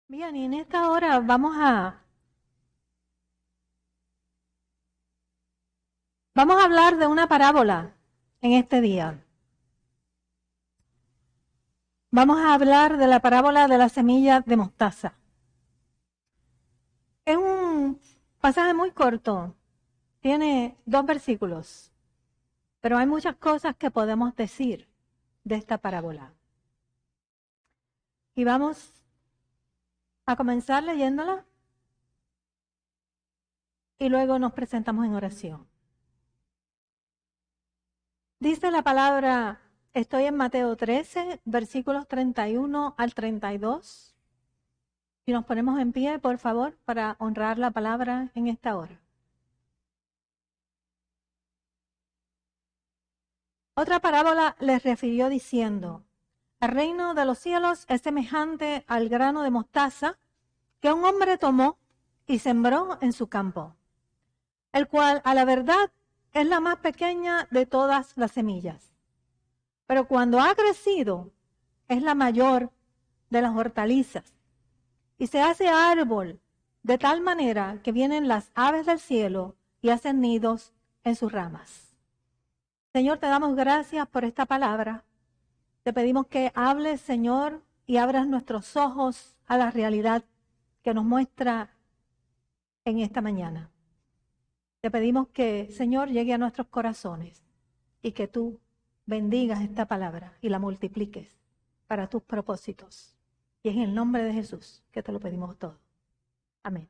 Bien, y en esta hora vamos a hablar de una parábola en este día. Vamos a hablar de la parábola de la semilla de mostaza. Es un pasaje muy corto, tiene 2 versículos, pero hay muchas cosas que podemos decir de esta parábola. Y vamos a comenzar leyéndola y luego nos presentamos en oración. Dice la palabra, estoy en Mateo 13, versículos 31 al 32. Si nos ponemos en pie, por favor, para honrar la palabra en esta hora. Otra parábola les refirió diciendo, el reino de los cielos es semejante al grano de mostaza que un hombre tomó y sembró en su campo, el cual a la verdad es la más pequeña de todas las semillas. Pero cuando ha crecido, es la mayor de las hortalizas y se hace árbol de tal manera que vienen las aves del cielo y hacen nidos en sus ramas. Señor, te damos gracias por esta palabra. Te pedimos que hables, Señor, y abras nuestros ojos a la realidad que nos muestra en esta mañana. Te pedimos que, Señor, llegue a nuestros corazones y que tú bendigas esta palabra y la multipliques para tus propósitos. Y es en el nombre de Jesús que te lo pedimos todo. Amén.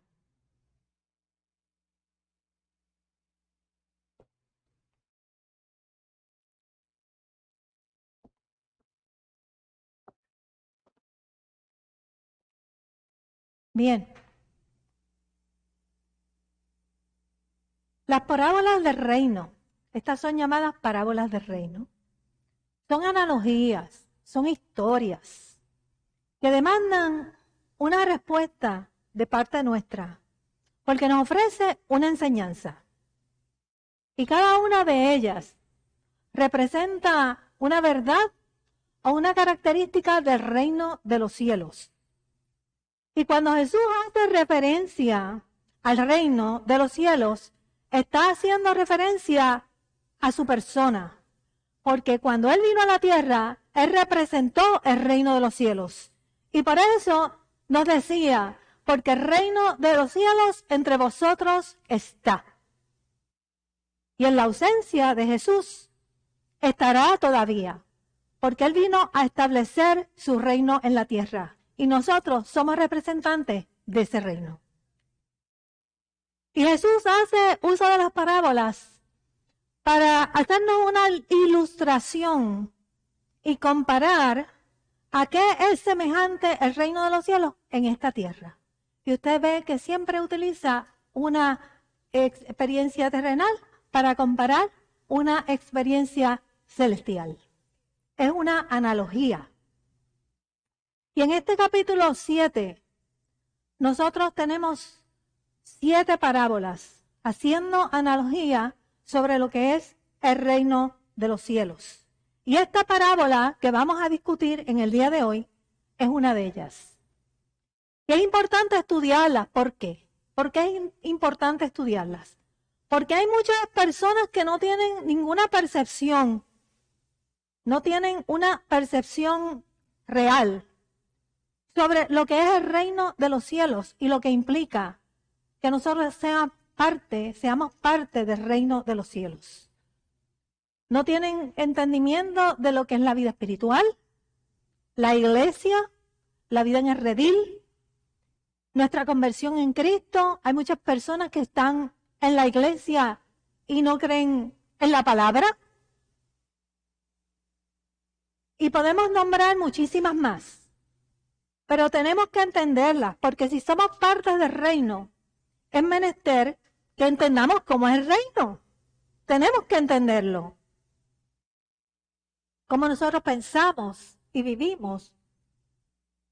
Bien. Las parábolas del reino, estas son llamadas parábolas del reino, son analogías, son historias que demandan una respuesta de parte nuestra, porque nos ofrece una enseñanza. Y cada una de ellas representa una verdad o una característica del reino de los cielos. Y cuando Jesús hace referencia al reino de los cielos, está haciendo referencia a su persona, porque cuando Él vino a la tierra, Él representó el reino de los cielos. Y por eso nos decía, porque el reino de los cielos entre vosotros está. Y en la ausencia de Jesús estará todavía, porque Él vino a establecer su reino en la tierra. Y nosotros somos representantes de ese reino. Y Jesús hace uso de las parábolas para hacernos una ilustración y comparar a qué es semejante el reino de los cielos en esta tierra. Y usted ve que siempre utiliza una experiencia terrenal para comparar una experiencia celestial. Es una analogía. Y en este capítulo 7, nosotros tenemos 7 parábolas haciendo analogía sobre lo que es el reino de los cielos. Y esta parábola que vamos a discutir en el día de hoy es una de ellas. Y es importante estudiarlas. ¿Por qué? ¿Por qué es importante estudiarlas? Porque hay muchas personas que no tienen ninguna percepción, no tienen una percepción real sobre lo que es el reino de los cielos y lo que implica que nosotros seamos parte del reino de los cielos. No tienen entendimiento de lo que es la vida espiritual, la iglesia, la vida en el redil, nuestra conversión en Cristo. Hay muchas personas que están en la iglesia y no creen en la palabra. Y podemos nombrar muchísimas más. Pero tenemos que entenderlas, porque si somos parte del reino, es menester que entendamos cómo es el reino. Tenemos que entenderlo. Cómo nosotros pensamos y vivimos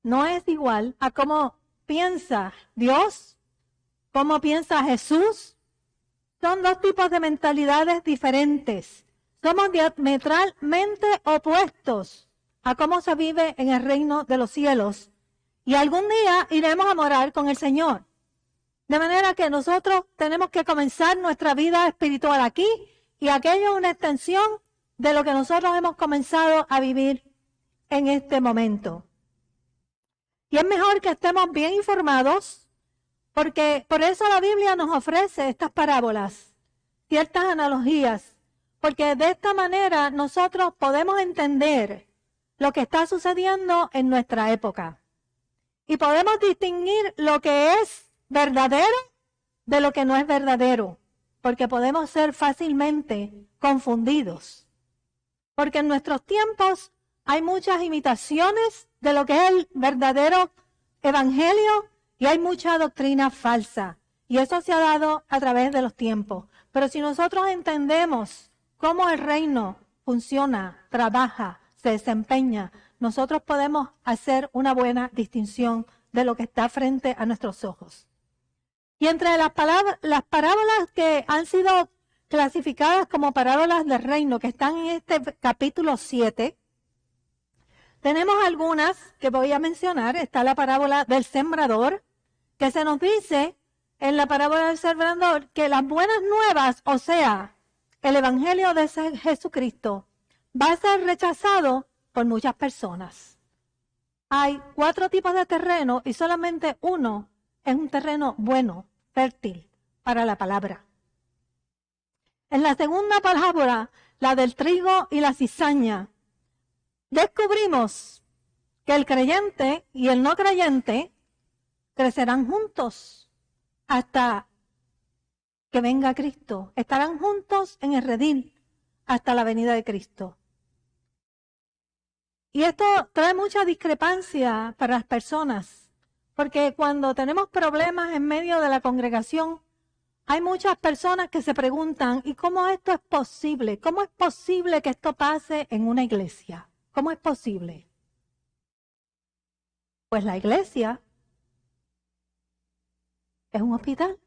no es igual a cómo piensa Dios, cómo piensa Jesús. Son 2 tipos de mentalidades diferentes. Somos diametralmente opuestos a cómo se vive en el reino de los cielos Y algún día iremos a morar con el Señor. De manera que nosotros tenemos que comenzar nuestra vida espiritual aquí, y aquello es una extensión de lo que nosotros hemos comenzado a vivir en este momento. Y es mejor que estemos bien informados, porque por eso la Biblia nos ofrece estas parábolas, ciertas analogías, porque de esta manera nosotros podemos entender lo que está sucediendo en nuestra época. Y podemos distinguir lo que es verdadero de lo que no es verdadero, porque podemos ser fácilmente confundidos. Porque en nuestros tiempos hay muchas imitaciones de lo que es el verdadero evangelio y hay mucha doctrina falsa. Y eso se ha dado a través de los tiempos. Pero si nosotros entendemos cómo el reino funciona, trabaja, se desempeña, nosotros podemos hacer una buena distinción de lo que está frente a nuestros ojos. Y entre las parábolas que han sido clasificadas como parábolas del reino, que están en este capítulo 7, tenemos algunas que voy a mencionar. Está la parábola del sembrador, que se nos dice en la parábola del sembrador que las buenas nuevas, o sea, el evangelio de Jesucristo, va a ser rechazado por muchas personas. Hay 4 tipos de terreno y solamente uno es un terreno bueno, fértil para la palabra. En la segunda parábola, la del trigo y la cizaña, descubrimos que el creyente y el no creyente crecerán juntos hasta que venga Cristo. Estarán juntos en el redil hasta la venida de Cristo. Y esto trae mucha discrepancia para las personas, porque cuando tenemos problemas en medio de la congregación, hay muchas personas que se preguntan, ¿y cómo esto es posible? ¿Cómo es posible que esto pase en una iglesia? ¿Cómo es posible? Pues la iglesia es un hospital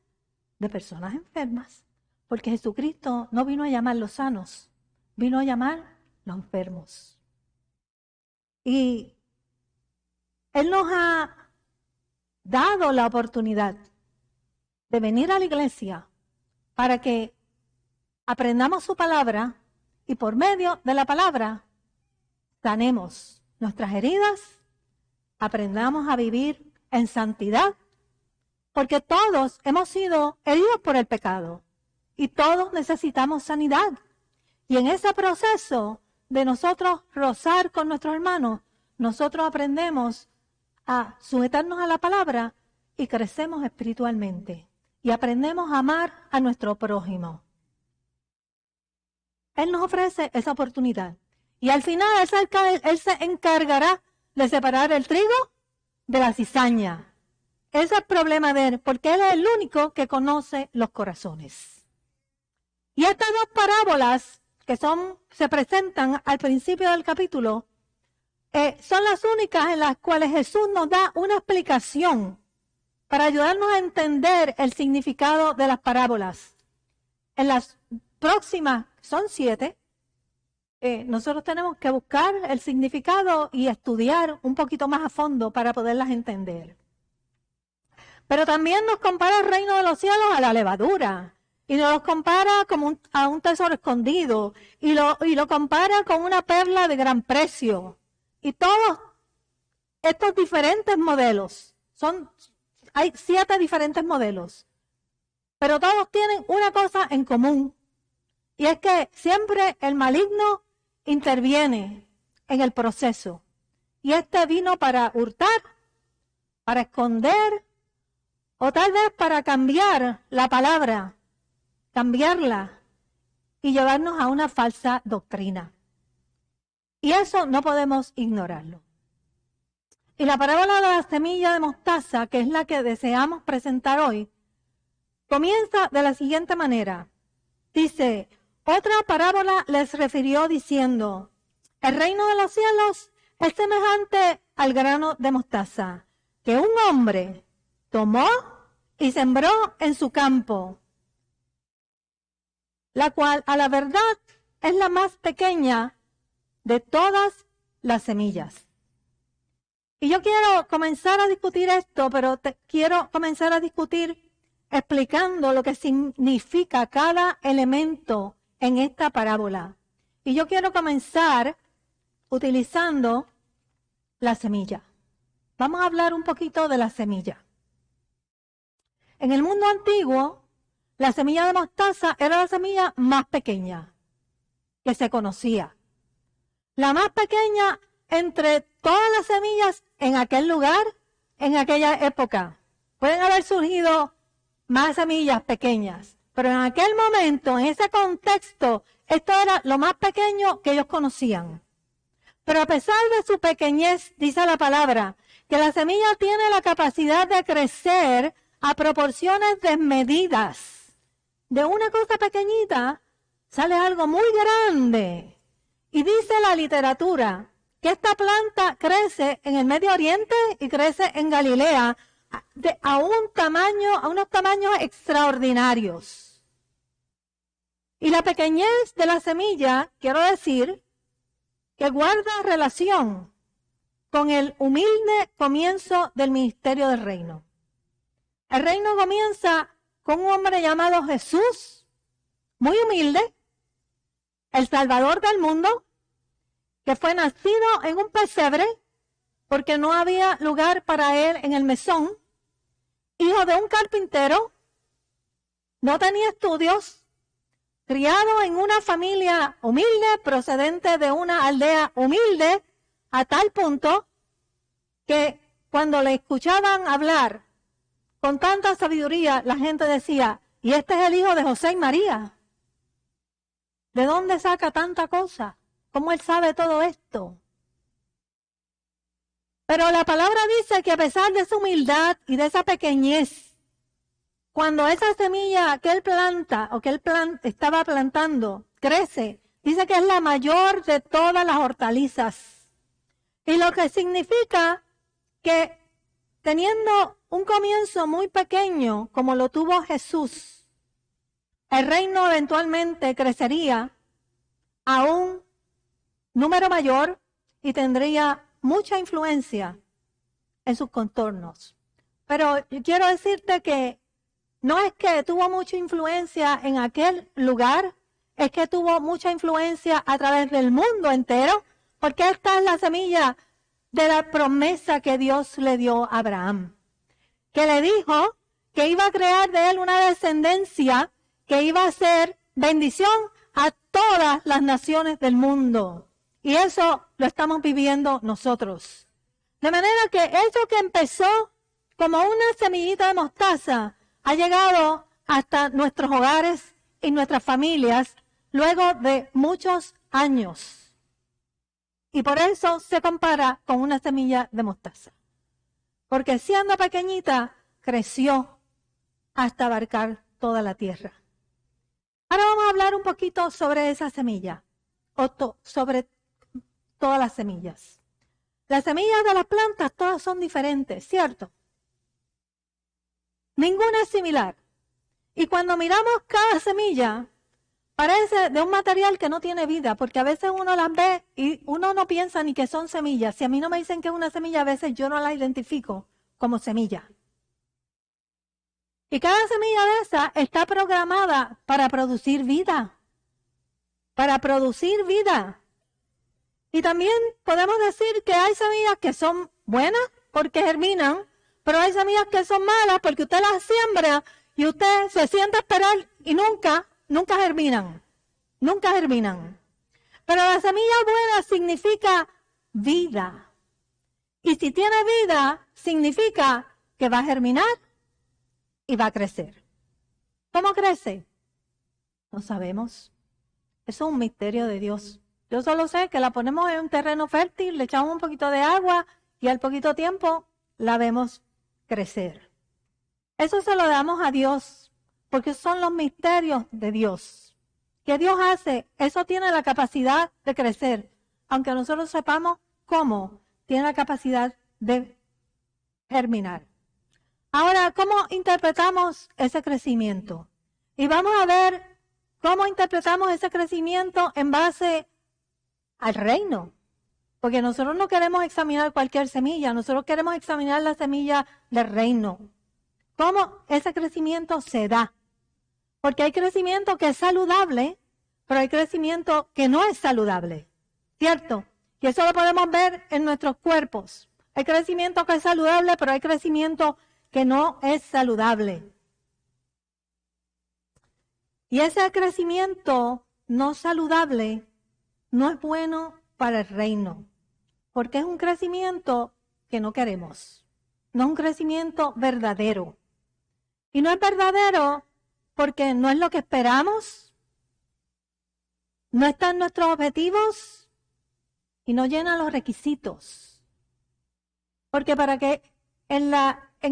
de personas enfermas, porque Jesucristo no vino a llamar los sanos, vino a llamar los enfermos. Y Él nos ha dado la oportunidad de venir a la iglesia para que aprendamos su palabra y por medio de la palabra sanemos nuestras heridas, aprendamos a vivir en santidad, porque todos hemos sido heridos por el pecado y todos necesitamos sanidad. Y en ese proceso de nosotros rozar con nuestros hermanos, nosotros aprendemos a sujetarnos a la palabra y crecemos espiritualmente y aprendemos a amar a nuestro prójimo. Él nos ofrece esa oportunidad y al final Él se encargará de separar el trigo de la cizaña. Ese es el problema de Él, porque Él es el único que conoce los corazones. Y estas 2 parábolas que se presentan al principio del capítulo, son las únicas en las cuales Jesús nos da una explicación para ayudarnos a entender el significado de las parábolas. En las próximas, son 7, nosotros tenemos que buscar el significado y estudiar un poquito más a fondo para poderlas entender. Pero también nos compara el reino de los cielos a la levadura. Y nos compara como a un tesoro escondido. Y lo compara con una perla de gran precio. Y todos estos diferentes modelos, hay 7 diferentes modelos. Pero todos tienen una cosa en común. Y es que siempre el maligno interviene en el proceso. Y este vino para hurtar, para esconder, o tal vez para cambiar la palabra, cambiarla y llevarnos a una falsa doctrina. Y eso no podemos ignorarlo. Y la parábola de la semilla de mostaza, que es la que deseamos presentar hoy, comienza de la siguiente manera. Dice, otra parábola les refirió diciendo, el reino de los cielos es semejante al grano de mostaza, que un hombre tomó y sembró en su campo, la cual a la verdad es la más pequeña de todas las semillas. Y yo quiero comenzar a discutir esto, pero quiero comenzar a discutir explicando lo que significa cada elemento en esta parábola. Y yo quiero comenzar utilizando la semilla. Vamos a hablar un poquito de la semilla. En el mundo antiguo, la semilla de mostaza era la semilla más pequeña que se conocía. La más pequeña entre todas las semillas en aquel lugar, en aquella época. Pueden haber surgido más semillas pequeñas, pero en aquel momento, en ese contexto, esto era lo más pequeño que ellos conocían. Pero a pesar de su pequeñez, dice la palabra, que la semilla tiene la capacidad de crecer a proporciones desmedidas. De una cosa pequeñita sale algo muy grande. Y dice la literatura que esta planta crece en el Medio Oriente y crece en Galilea a unos tamaños extraordinarios. Y la pequeñez de la semilla, quiero decir, que guarda relación con el humilde comienzo del ministerio del reino. El reino comienza con un hombre llamado Jesús, muy humilde, el Salvador del mundo, que fue nacido en un pesebre porque no había lugar para él en el mesón, hijo de un carpintero, no tenía estudios, criado en una familia humilde, procedente de una aldea humilde, a tal punto que cuando le escuchaban hablar con tanta sabiduría, la gente decía, y este es el hijo de José y María. ¿De dónde saca tanta cosa? ¿Cómo él sabe todo esto? Pero la palabra dice que a pesar de su humildad y de esa pequeñez, cuando esa semilla que él planta o que él estaba plantando crece, dice que es la mayor de todas las hortalizas. Y lo que significa que teniendo un comienzo muy pequeño como lo tuvo Jesús, el reino eventualmente crecería a un número mayor y tendría mucha influencia en sus contornos. Pero yo quiero decirte que no es que tuvo mucha influencia en aquel lugar, es que tuvo mucha influencia a través del mundo entero, porque esta es la semilla de la promesa que Dios le dio a Abraham, que le dijo que iba a crear de él una descendencia que iba a ser bendición a todas las naciones del mundo. Y eso lo estamos viviendo nosotros. De manera que eso que empezó como una semillita de mostaza ha llegado hasta nuestros hogares y nuestras familias luego de muchos años. Y por eso se compara con una semilla de mostaza. Porque siendo pequeñita, creció hasta abarcar toda la tierra. Ahora vamos a hablar un poquito sobre esa semilla, sobre todas las semillas. Las semillas de las plantas todas son diferentes, ¿cierto? Ninguna es similar. Y cuando miramos cada semilla, parece de un material que no tiene vida, porque a veces uno las ve y uno no piensa ni que son semillas. Si a mí no me dicen que es una semilla, a veces yo no la identifico como semilla. Y cada semilla de esa está programada para producir vida. Para producir vida. Y también podemos decir que hay semillas que son buenas porque germinan, pero hay semillas que son malas porque usted las siembra y usted se sienta a esperar y nunca germinan. Nunca germinan. Pero la semilla buena significa vida. Y si tiene vida, significa que va a germinar y va a crecer. ¿Cómo crece? No sabemos. Eso es un misterio de Dios. Yo solo sé que la ponemos en un terreno fértil, le echamos un poquito de agua y al poquito tiempo la vemos crecer. Eso se lo damos a Dios, porque son los misterios de Dios. ¿Qué Dios hace? Eso tiene la capacidad de crecer. Aunque nosotros sepamos cómo, tiene la capacidad de germinar. Ahora, ¿cómo interpretamos ese crecimiento? Y vamos a ver cómo interpretamos ese crecimiento en base al reino. Porque nosotros no queremos examinar cualquier semilla, nosotros queremos examinar la semilla del reino. ¿Cómo ese crecimiento se da? Porque hay crecimiento que es saludable, pero hay crecimiento que no es saludable, ¿cierto? Y eso lo podemos ver en nuestros cuerpos. Hay crecimiento que es saludable, pero hay crecimiento que no es saludable. Y ese crecimiento no saludable no es bueno para el reino, porque es un crecimiento que no queremos. No es un crecimiento verdadero. Y no es verdadero porque no es lo que esperamos, no está en nuestros objetivos y no llena los requisitos. Porque para que en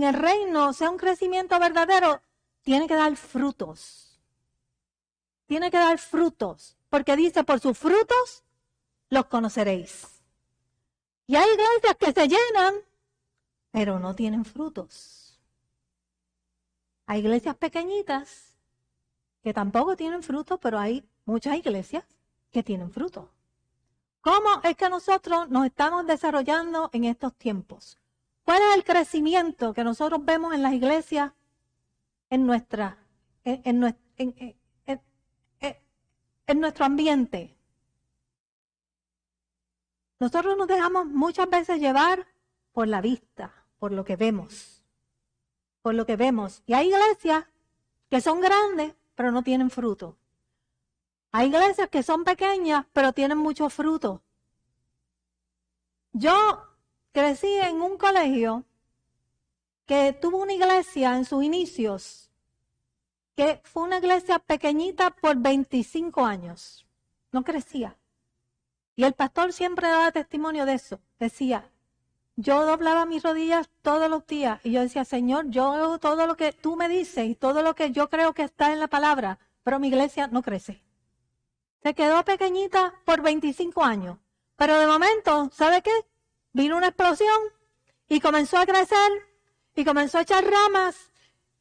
el reino sea un crecimiento verdadero, tiene que dar frutos. Tiene que dar frutos, porque dice, por sus frutos los conoceréis. Y hay iglesias que se llenan, pero no tienen frutos. Hay iglesias pequeñitas que tampoco tienen frutos, pero hay muchas iglesias que tienen frutos. ¿Cómo es que nosotros nos estamos desarrollando en estos tiempos? ¿Cuál es el crecimiento que nosotros vemos en las iglesias en nuestro ambiente? Nosotros nos dejamos muchas veces llevar por la vista, por lo que vemos. Por lo que vemos. Y hay iglesias que son grandes, pero no tienen fruto. Hay iglesias que son pequeñas, pero tienen mucho fruto. Yo crecí en un colegio que tuvo una iglesia en sus inicios, que fue una iglesia pequeñita por 25 años. No crecía. Y el pastor siempre daba testimonio de eso. Decía, yo doblaba mis rodillas todos los días y yo decía, Señor, yo hago todo lo que tú me dices y todo lo que yo creo que está en la palabra, pero mi iglesia no crece. Se quedó pequeñita por 25 años. Pero de momento, ¿sabe qué? Vino una explosión y comenzó a crecer y comenzó a echar ramas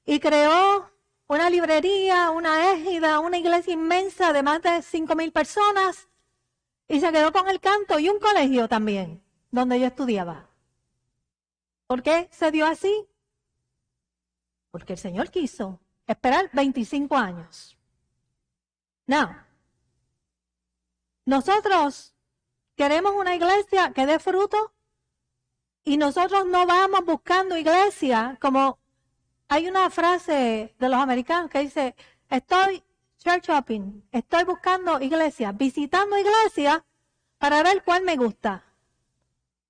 y creó una librería, una égida, una iglesia inmensa de más de 5,000 personas y se quedó con el canto y un colegio también, donde yo estudiaba. ¿Por qué se dio así? Porque el Señor quiso esperar 25 años. No. Nosotros queremos una iglesia que dé fruto y nosotros no vamos buscando iglesia como hay una frase de los americanos que dice, estoy church hopping, estoy buscando iglesia, visitando iglesia para ver cuál me gusta.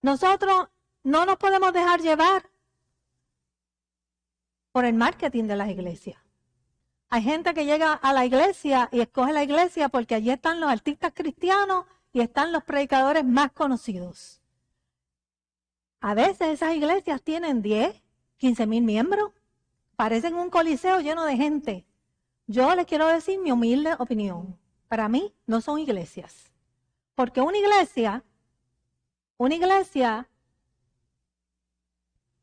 Nosotros no nos podemos dejar llevar por el marketing de las iglesias. Hay gente que llega a la iglesia y escoge la iglesia porque allí están los artistas cristianos y están los predicadores más conocidos. A veces esas iglesias tienen 10, 15,000 miembros. Parecen un coliseo lleno de gente. Yo les quiero decir mi humilde opinión. Para mí no son iglesias. Porque una iglesia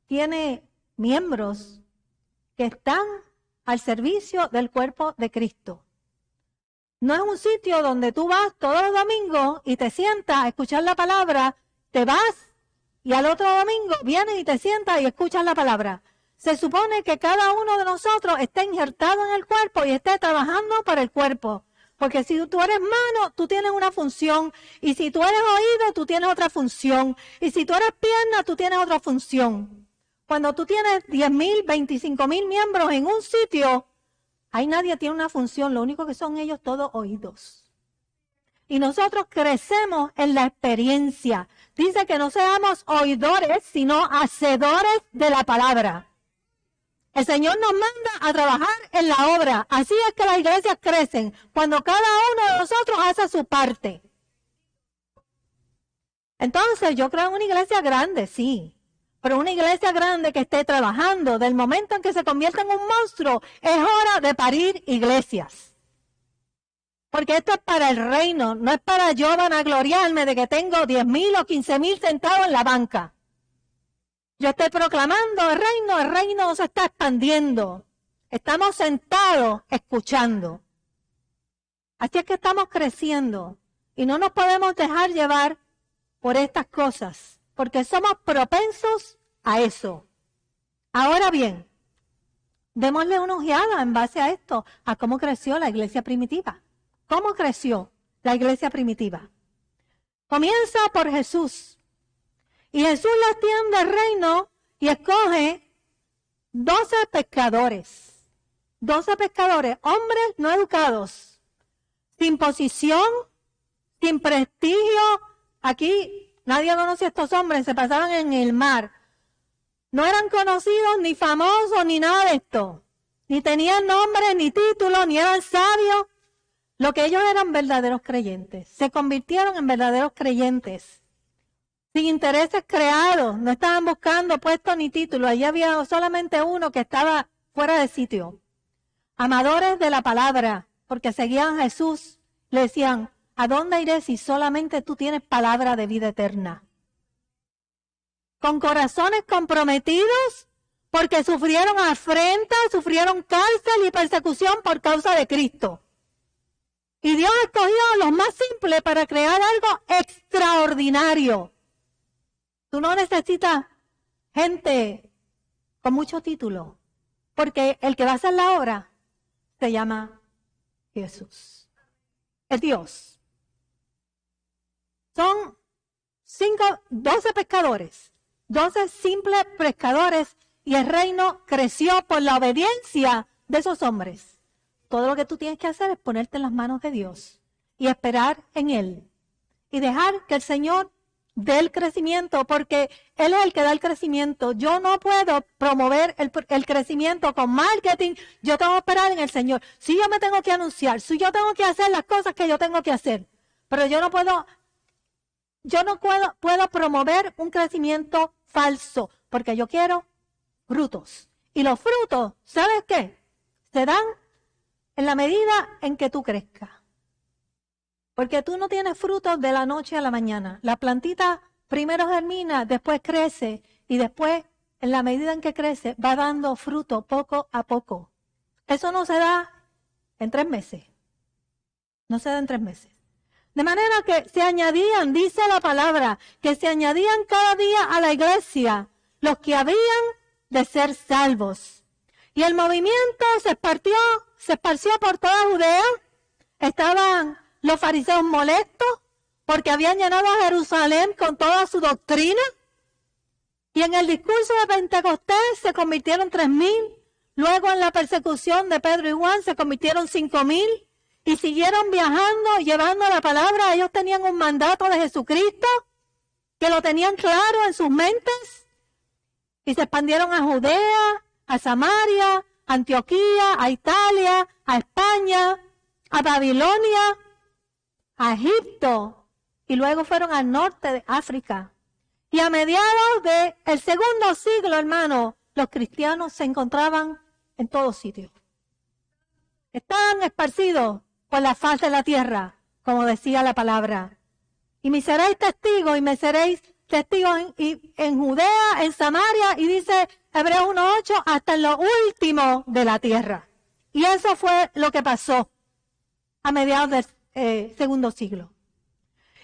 tiene miembros que están al servicio del cuerpo de Cristo. No es un sitio donde tú vas todos los domingos y te sientas a escuchar la palabra, te vas y al otro domingo vienes y te sientas y escuchas la palabra. Se supone que cada uno de nosotros esté injertado en el cuerpo y esté trabajando para el cuerpo. Porque si tú eres mano, tú tienes una función. Y si tú eres oído, tú tienes otra función. Y si tú eres pierna, tú tienes otra función. Cuando tú tienes 10,000, 25,000 miembros en un sitio, ahí nadie tiene una función. Lo único que son ellos todos oídos. Y nosotros crecemos en la experiencia. Dice que no seamos oidores, sino hacedores de la palabra. El Señor nos manda a trabajar en la obra. Así es que las iglesias crecen, cuando cada uno de nosotros hace su parte. Entonces, yo creo en una iglesia grande, sí. Pero una iglesia grande que esté trabajando, del momento en que se convierta en un monstruo, es hora de parir iglesias. Porque esto es para el reino, no es para yo vanagloriarme de que tengo 10,000 o 15,000 sentados en la banca. Yo estoy proclamando el reino se está expandiendo. Estamos sentados escuchando. Así es que estamos creciendo y no nos podemos dejar llevar por estas cosas, porque somos propensos a eso. Ahora bien, démosle una ojeada en base a esto, a cómo creció la iglesia primitiva. ¿Cómo creció la iglesia primitiva? Comienza por Jesús. Y Jesús le extiende el reino y escoge 12 pescadores. 12 pescadores, hombres no educados, sin posición, sin prestigio. Aquí nadie conoce a estos hombres, se pasaban en el mar. No eran conocidos, ni famosos, ni nada de esto. Ni tenían nombre, ni título, ni eran sabios. Lo que ellos eran verdaderos creyentes. Se convirtieron en verdaderos creyentes. Sin intereses creados. No estaban buscando puestos ni títulos. Allí había solamente uno que estaba fuera de sitio. Amadores de la palabra. Porque seguían a Jesús. Le decían, ¿a dónde iré si solamente tú tienes palabra de vida eterna? Con corazones comprometidos, porque sufrieron afrenta, sufrieron cárcel y persecución por causa de Cristo. Y Dios escogió a los más simples para crear algo extraordinario. Tú no necesitas gente con mucho título, porque el que va a hacer la obra se llama Jesús. Es Dios. Son 12 pescadores. 12 simples pescadores y el reino creció por la obediencia de esos hombres. Todo lo que tú tienes que hacer es ponerte en las manos de Dios y esperar en Él y dejar que el Señor dé el crecimiento, porque Él es el que da el crecimiento. Yo no puedo promover el crecimiento con marketing, yo tengo que esperar en el Señor. Si yo me tengo que anunciar, si yo tengo que hacer las cosas que yo tengo que hacer, pero yo no puedo promover un crecimiento falso, porque yo quiero frutos. Y los frutos, ¿sabes qué? Se dan en la medida en que tú crezcas. Porque tú no tienes frutos de la noche a la mañana. La plantita primero germina, después crece y después, en la medida en que crece, va dando fruto poco a poco. Eso no se da en 3 meses. No se da en 3 meses. De manera que se añadían, dice la palabra, que se añadían cada día a la iglesia los que habían de ser salvos. Y el movimiento se esparció por toda Judea. Estaban los fariseos molestos porque habían llenado a Jerusalén con toda su doctrina. Y en el discurso de Pentecostés se convirtieron 3,000. Luego en la persecución de Pedro y Juan se convirtieron 5,000. Y siguieron viajando, llevando la palabra. Ellos tenían un mandato de Jesucristo, que lo tenían claro en sus mentes. Y se expandieron a Judea, a Samaria, a Antioquía, a Italia, a España, a Babilonia, a Egipto. Y luego fueron al norte de África. Y a mediados del segundo siglo, hermano, los cristianos se encontraban en todos sitios. Estaban esparcidos por la faz de la tierra, como decía la palabra. Y me seréis testigos, y me seréis testigos en Judea, en Samaria, y dice Hebreos 1:8, hasta en lo último de la tierra. Y eso fue lo que pasó a mediados del segundo siglo.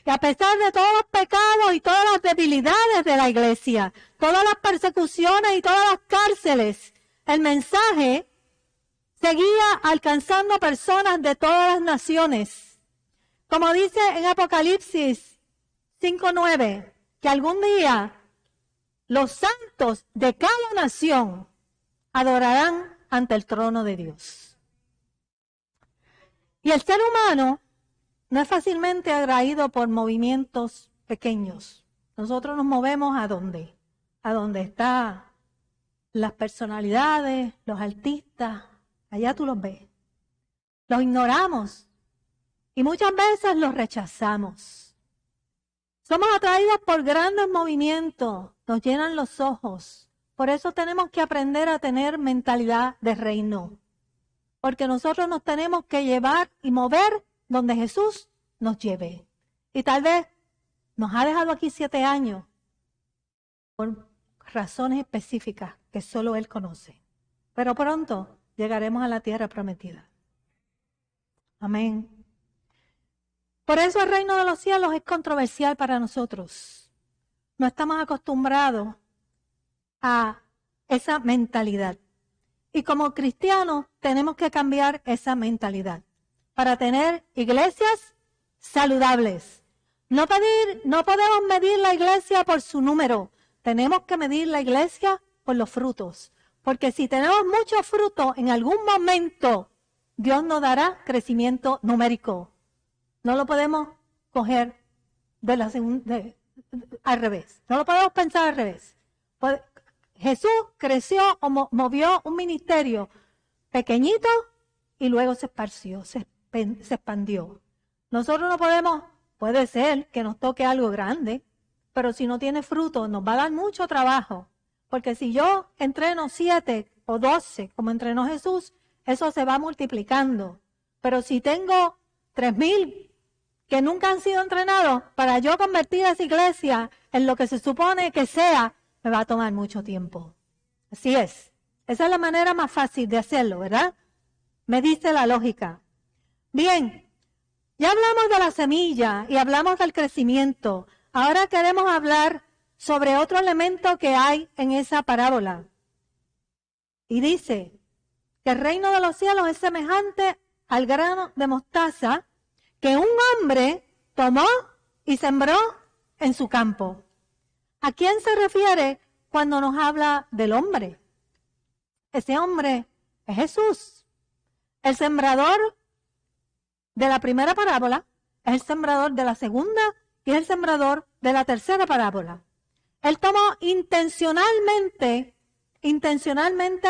Y a pesar de todos los pecados y todas las debilidades de la iglesia, todas las persecuciones y todas las cárceles, el mensaje seguía alcanzando personas de todas las naciones. Como dice en Apocalipsis 5:9, que algún día los santos de cada nación adorarán ante el trono de Dios. Y el ser humano no es fácilmente atraído por movimientos pequeños. Nosotros nos movemos ¿a dónde? A donde están las personalidades, los artistas. Allá tú los ves. Los ignoramos y muchas veces los rechazamos. Somos atraídos por grandes movimientos, nos llenan los ojos. Por eso tenemos que aprender a tener mentalidad de reino. Porque nosotros nos tenemos que llevar y mover donde Jesús nos lleve. Y tal vez nos ha dejado aquí 7 años por razones específicas que solo Él conoce. Pero pronto llegaremos a la tierra prometida. Amén. Por eso el reino de los cielos es controversial para nosotros. No estamos acostumbrados a esa mentalidad. Y como cristianos tenemos que cambiar esa mentalidad para tener iglesias saludables. No podemos medir la iglesia por su número. Tenemos que medir la iglesia por los frutos. Porque si tenemos muchos frutos, en algún momento Dios nos dará crecimiento numérico. No lo podemos coger al revés. No lo podemos pensar al revés. Jesús creció o movió un ministerio pequeñito y luego se esparció, se expandió. Nosotros no podemos, puede ser que nos toque algo grande, pero si no tiene fruto nos va a dar mucho trabajo. Porque si yo entreno 7 o 12, como entrenó Jesús, eso se va multiplicando. Pero si tengo 3,000 que nunca han sido entrenados, para yo convertir a esa iglesia en lo que se supone que sea, me va a tomar mucho tiempo. Así es. Esa es la manera más fácil de hacerlo, ¿verdad? Me dice la lógica. Bien, ya hablamos de la semilla y hablamos del crecimiento. Ahora queremos hablar sobre otro elemento que hay en esa parábola. Y dice que el reino de los cielos es semejante al grano de mostaza que un hombre tomó y sembró en su campo. ¿A quién se refiere cuando nos habla del hombre? Ese hombre es Jesús. El sembrador de la primera parábola es el sembrador de la segunda y es el sembrador de la tercera parábola. Él tomó intencionalmente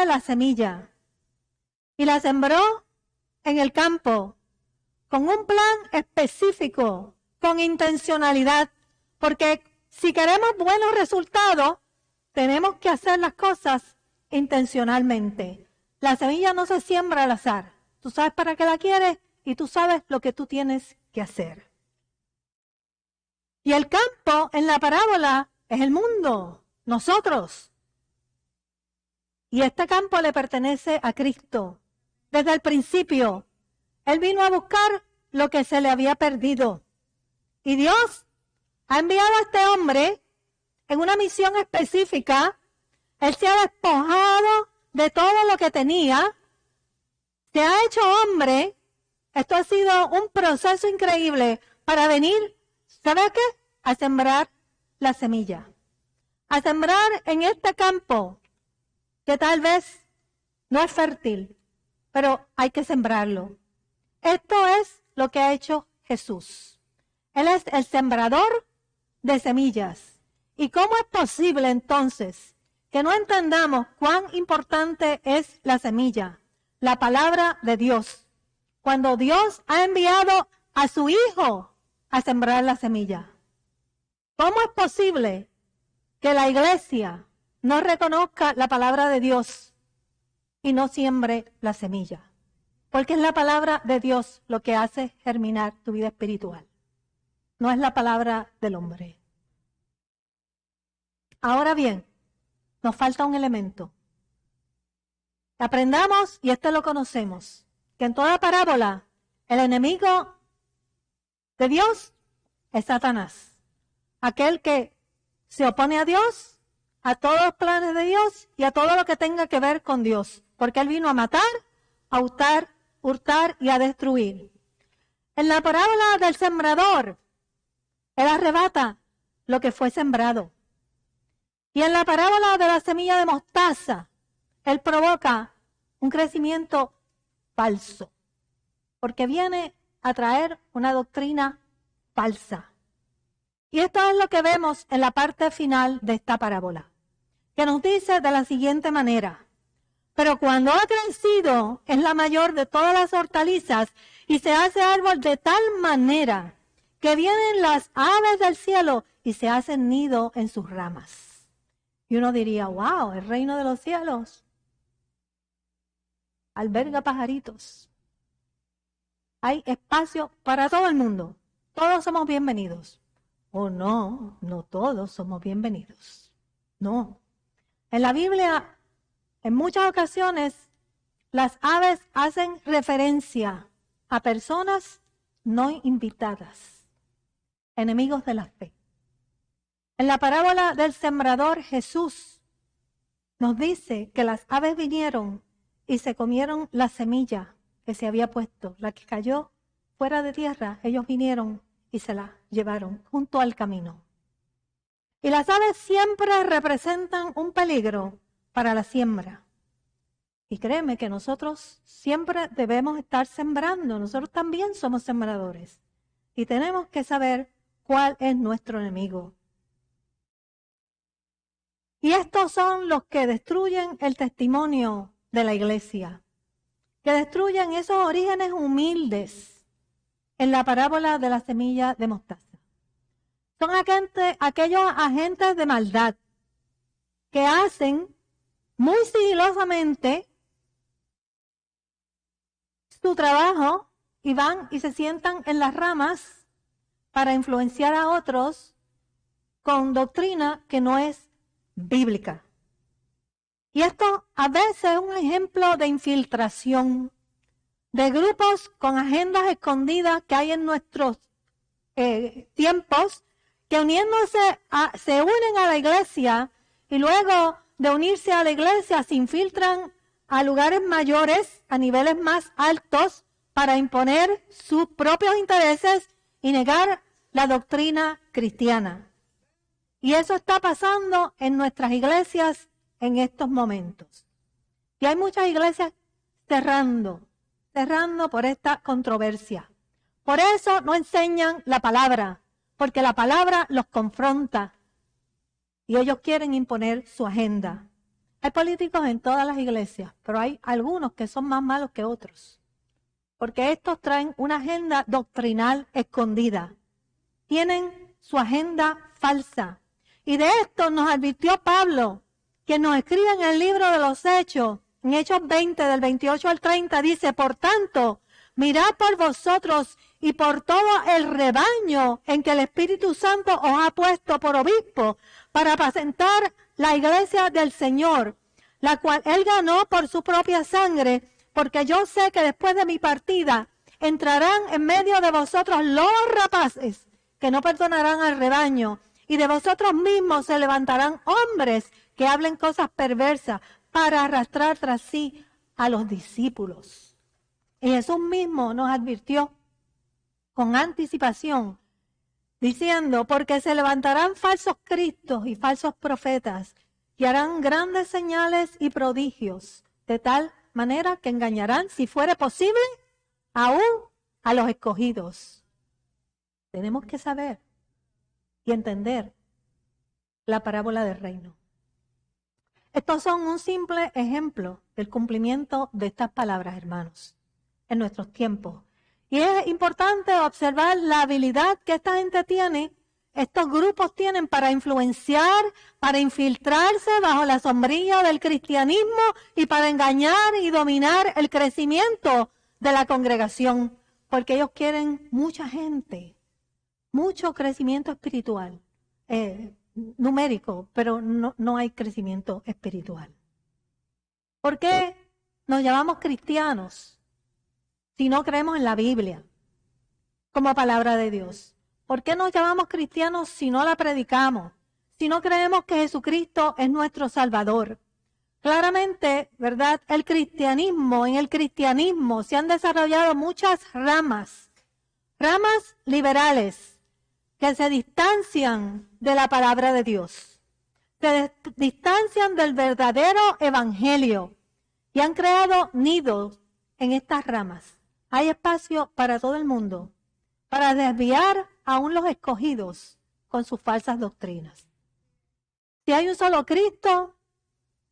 la semilla y la sembró en el campo con un plan específico, con intencionalidad, porque si queremos buenos resultados, tenemos que hacer las cosas intencionalmente. La semilla no se siembra al azar. Tú sabes para qué la quieres y tú sabes lo que tú tienes que hacer. Y el campo en la parábola es el mundo, nosotros. Y este campo le pertenece a Cristo. Desde el principio, Él vino a buscar lo que se le había perdido. Y Dios ha enviado a este hombre en una misión específica. Él se ha despojado de todo lo que tenía. Se ha hecho hombre. Esto ha sido un proceso increíble para venir, ¿sabe qué? A sembrar la semilla. A sembrar en este campo que tal vez no es fértil, pero hay que sembrarlo. Esto es lo que ha hecho Jesús. Él es el sembrador de semillas. ¿Y cómo es posible entonces que no entendamos cuán importante es la semilla, la palabra de Dios, cuando Dios ha enviado a su Hijo a sembrar la semilla? ¿Cómo es posible que la iglesia no reconozca la palabra de Dios y no siembre la semilla? Porque es la palabra de Dios lo que hace germinar tu vida espiritual. No es la palabra del hombre. Ahora bien, nos falta un elemento. Aprendamos, y este lo conocemos, que en toda parábola el enemigo de Dios es Satanás. Aquel que se opone a Dios, a todos los planes de Dios y a todo lo que tenga que ver con Dios. Porque Él vino a matar, a hurtar y a destruir. En la parábola del sembrador, Él arrebata lo que fue sembrado. Y en la parábola de la semilla de mostaza, Él provoca un crecimiento falso, porque viene a traer una doctrina falsa. Y esto es lo que vemos en la parte final de esta parábola, que nos dice de la siguiente manera: pero cuando ha crecido, es la mayor de todas las hortalizas y se hace árbol de tal manera que vienen las aves del cielo y se hacen nido en sus ramas. Y uno diría, wow, el reino de los cielos alberga pajaritos. Hay espacio para todo el mundo. Todos somos bienvenidos. O no, no todos somos bienvenidos. No. En la Biblia, en muchas ocasiones, las aves hacen referencia a personas no invitadas, enemigos de la fe. En la parábola del sembrador, Jesús nos dice que las aves vinieron y se comieron la semilla que se había puesto, la que cayó fuera de tierra. Ellos vinieron y se la llevaron junto al camino. Y las aves siempre representan un peligro para la siembra. Y créeme que nosotros siempre debemos estar sembrando. Nosotros también somos sembradores. Y tenemos que saber cuál es nuestro enemigo. Y estos son los que destruyen el testimonio de la iglesia, que destruyen esos orígenes humildes en la parábola de la semilla de mostaza. Son aquellos agentes de maldad que hacen muy sigilosamente su trabajo y van y se sientan en las ramas para influenciar a otros con doctrina que no es bíblica. Y esto a veces es un ejemplo de infiltración de grupos con agendas escondidas que hay en nuestros tiempos, que uniéndose se unen a la iglesia y luego de unirse a la iglesia se infiltran a lugares mayores, a niveles más altos, para imponer sus propios intereses y negar la doctrina cristiana. Y eso está pasando en nuestras iglesias en estos momentos. Y hay muchas iglesias cerrando por esta controversia. Por eso no enseñan la palabra, porque la palabra los confronta y ellos quieren imponer su agenda. Hay políticos en todas las iglesias, pero hay algunos que son más malos que otros, porque estos traen una agenda doctrinal escondida. Tienen su agenda falsa. Y de esto nos advirtió Pablo, que nos escribe en el libro de los Hechos, en Hechos 20, del 28 al 30, dice: por tanto, mirad por vosotros y por todo el rebaño en que el Espíritu Santo os ha puesto por obispo, para apacentar la iglesia del Señor, la cual Él ganó por su propia sangre, porque yo sé que después de mi partida entrarán en medio de vosotros los rapaces, que no perdonarán al rebaño, y de vosotros mismos se levantarán hombres que hablen cosas perversas para arrastrar tras sí a los discípulos. Y Jesús mismo nos advirtió con anticipación, diciendo: porque se levantarán falsos cristos y falsos profetas, y harán grandes señales y prodigios, de tal manera que engañarán, si fuere posible, aún a los escogidos. Tenemos que saber y entender la parábola del reino. Estos son un simple ejemplo del cumplimiento de estas palabras, hermanos, en nuestros tiempos. Y es importante observar la habilidad que esta gente tiene, estos grupos tienen para influenciar, para infiltrarse bajo la sombrilla del cristianismo y para engañar y dominar el crecimiento de la congregación, porque ellos quieren mucha gente, mucho crecimiento espiritual, numérico, pero no hay crecimiento espiritual. ¿Por qué nos llamamos cristianos si no creemos en la Biblia como palabra de Dios? ¿Por qué nos llamamos cristianos si no la predicamos? Si no creemos que Jesucristo es nuestro Salvador. Claramente, ¿verdad? En el cristianismo se han desarrollado muchas ramas liberales, que se distancian de la palabra de Dios, se distancian del verdadero evangelio y han creado nidos en estas ramas. Hay espacio para todo el mundo, para desviar aún los escogidos con sus falsas doctrinas. Si hay un solo Cristo,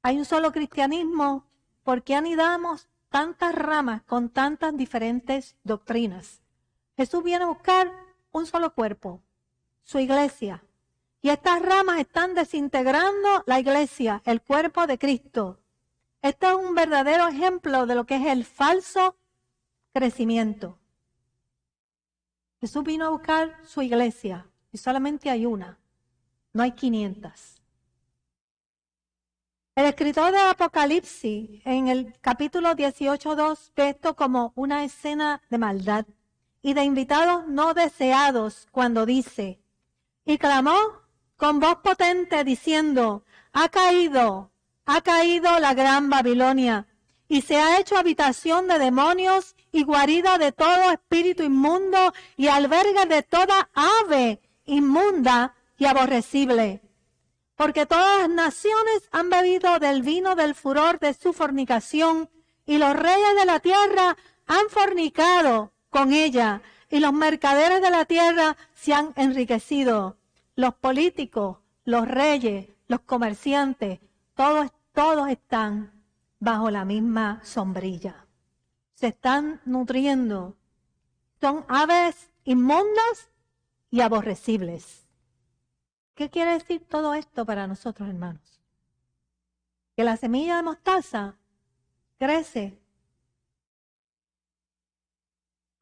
hay un solo cristianismo, ¿por qué anidamos tantas ramas con tantas diferentes doctrinas? Jesús viene a buscar un solo cuerpo, su iglesia. Y estas ramas están desintegrando la iglesia, el cuerpo de Cristo. Este es un verdadero ejemplo de lo que es el falso crecimiento. Jesús vino a buscar su iglesia y solamente hay una, no hay 500. El escritor de Apocalipsis, en el capítulo 18:2, ve esto como una escena de maldad y de invitados no deseados cuando dice, y clamó con voz potente diciendo, ha caído la gran Babilonia, y se ha hecho habitación de demonios y guarida de todo espíritu inmundo y albergue de toda ave inmunda y aborrecible. Porque todas las naciones han bebido del vino del furor de su fornicación, y los reyes de la tierra han fornicado con ella, y los mercaderes de la tierra se han enriquecido. Los políticos, los reyes, los comerciantes, todos están bajo la misma sombrilla. Se están nutriendo. Son aves inmundas y aborrecibles. ¿Qué quiere decir todo esto para nosotros, hermanos? Que la semilla de mostaza crece.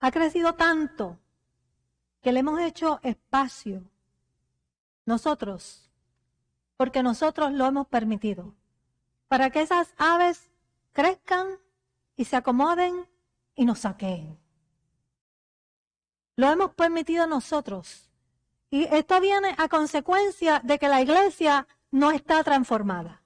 Ha crecido tanto que le hemos hecho espacio nosotros, porque nosotros lo hemos permitido, para que esas aves crezcan y se acomoden y nos saqueen. Lo hemos permitido nosotros. Y esto viene a consecuencia de que la iglesia no está transformada.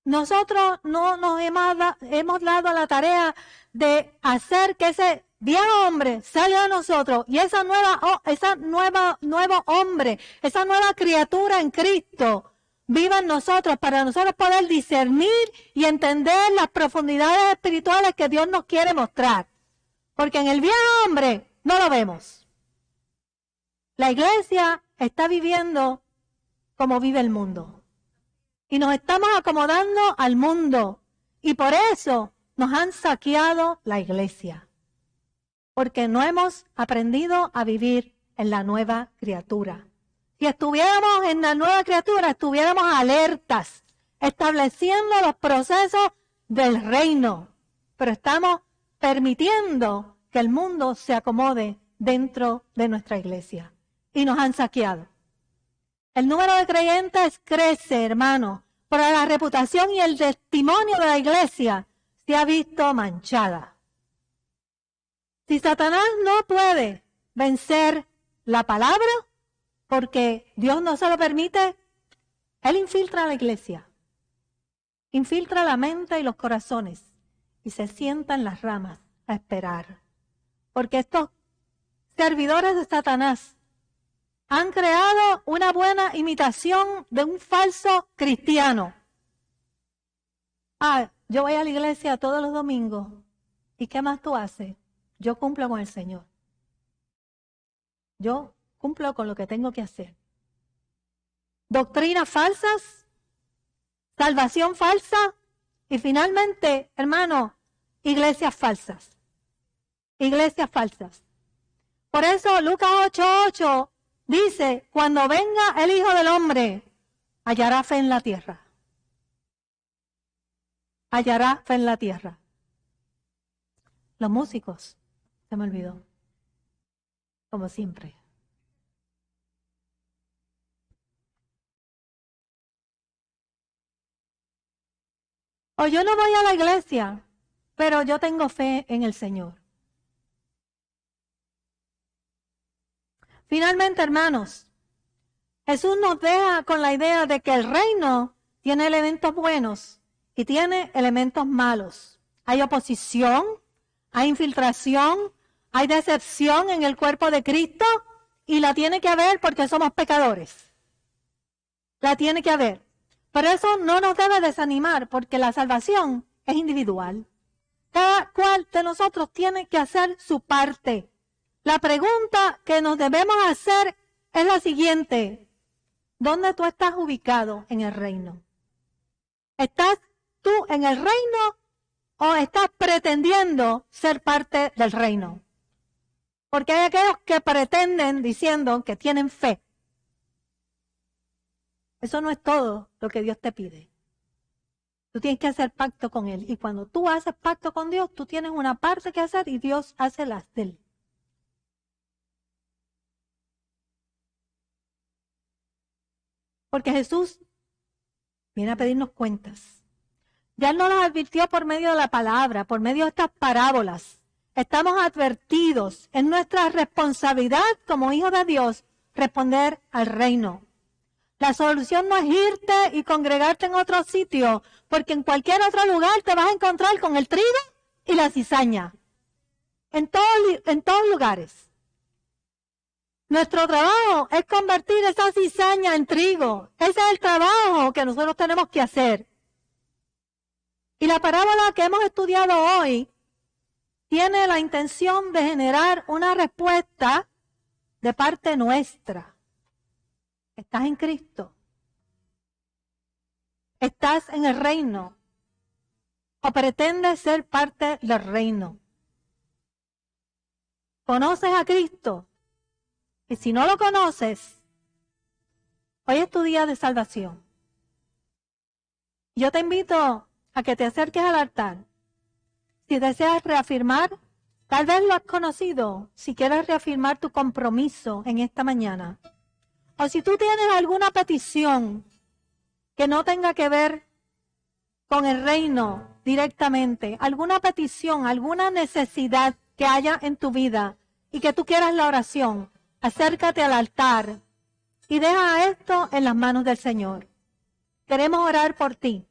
Nosotros no nos hemos dado la tarea de hacer que ese viejo hombre salga de nosotros y esa nuevo hombre, esa nueva criatura en Cristo viva en nosotros para nosotros poder discernir y entender las profundidades espirituales que Dios nos quiere mostrar. Porque en el viejo hombre no lo vemos. La iglesia está viviendo como vive el mundo. Y nos estamos acomodando al mundo. Y por eso nos han saqueado la iglesia. Porque no hemos aprendido a vivir en la nueva criatura. Si estuviéramos en la nueva criatura, estuviéramos alertas, estableciendo los procesos del reino. Pero estamos permitiendo que el mundo se acomode dentro de nuestra iglesia. Y nos han saqueado. El número de creyentes crece, hermano, pero la reputación y el testimonio de la iglesia se ha visto manchada. Si Satanás no puede vencer la palabra, porque Dios no se lo permite, él infiltra la iglesia, infiltra la mente y los corazones y se sienta en las ramas a esperar. Porque estos servidores de Satanás han creado una buena imitación de un falso cristiano. Yo voy a la iglesia todos los domingos. ¿Y qué más tú haces? Yo cumplo con el Señor. Yo cumplo con lo que tengo que hacer. Doctrinas falsas, salvación falsa y finalmente, hermano, iglesias falsas. Iglesias falsas. Por eso Lucas 8:8 dice, cuando venga el Hijo del Hombre, hallará fe en la tierra. Hallará fe en la tierra. Los músicos, se me olvidó, como siempre. O yo no voy a la iglesia, pero yo tengo fe en el Señor. Finalmente, hermanos, Jesús nos deja con la idea de que el reino tiene elementos buenos y tiene elementos malos. Hay oposición, hay infiltración, hay decepción en el cuerpo de Cristo y la tiene que haber porque somos pecadores. La tiene que haber. Pero eso no nos debe desanimar porque la salvación es individual. Cada cual de nosotros tiene que hacer su parte. La pregunta que nos debemos hacer es la siguiente. ¿Dónde tú estás ubicado en el reino? ¿Estás tú en el reino o estás pretendiendo ser parte del reino? Porque hay aquellos que pretenden diciendo que tienen fe. Eso no es todo lo que Dios te pide. Tú tienes que hacer pacto con Él. Y cuando tú haces pacto con Dios, tú tienes una parte que hacer y Dios hace las de Él. Porque Jesús viene a pedirnos cuentas. Ya Él nos las advirtió por medio de la palabra, por medio de estas parábolas. Estamos advertidos. Es nuestra responsabilidad como hijos de Dios responder al reino. La solución no es irte y congregarte en otro sitio, porque en cualquier otro lugar te vas a encontrar con el trigo y la cizaña. En todos lugares. Nuestro trabajo es convertir esa cizaña en trigo. Ese es el trabajo que nosotros tenemos que hacer. Y la parábola que hemos estudiado hoy tiene la intención de generar una respuesta de parte nuestra. ¿Estás en Cristo? ¿Estás en el reino? ¿O pretendes ser parte del reino? ¿Conoces a Cristo? Y si no lo conoces, hoy es tu día de salvación. Yo te invito a que te acerques al altar. Si deseas reafirmar, tal vez lo has conocido, si quieres reafirmar tu compromiso en esta mañana. O si tú tienes alguna petición que no tenga que ver con el reino directamente, alguna petición, alguna necesidad que haya en tu vida y que tú quieras la oración, acércate al altar y deja esto en las manos del Señor. Queremos orar por ti.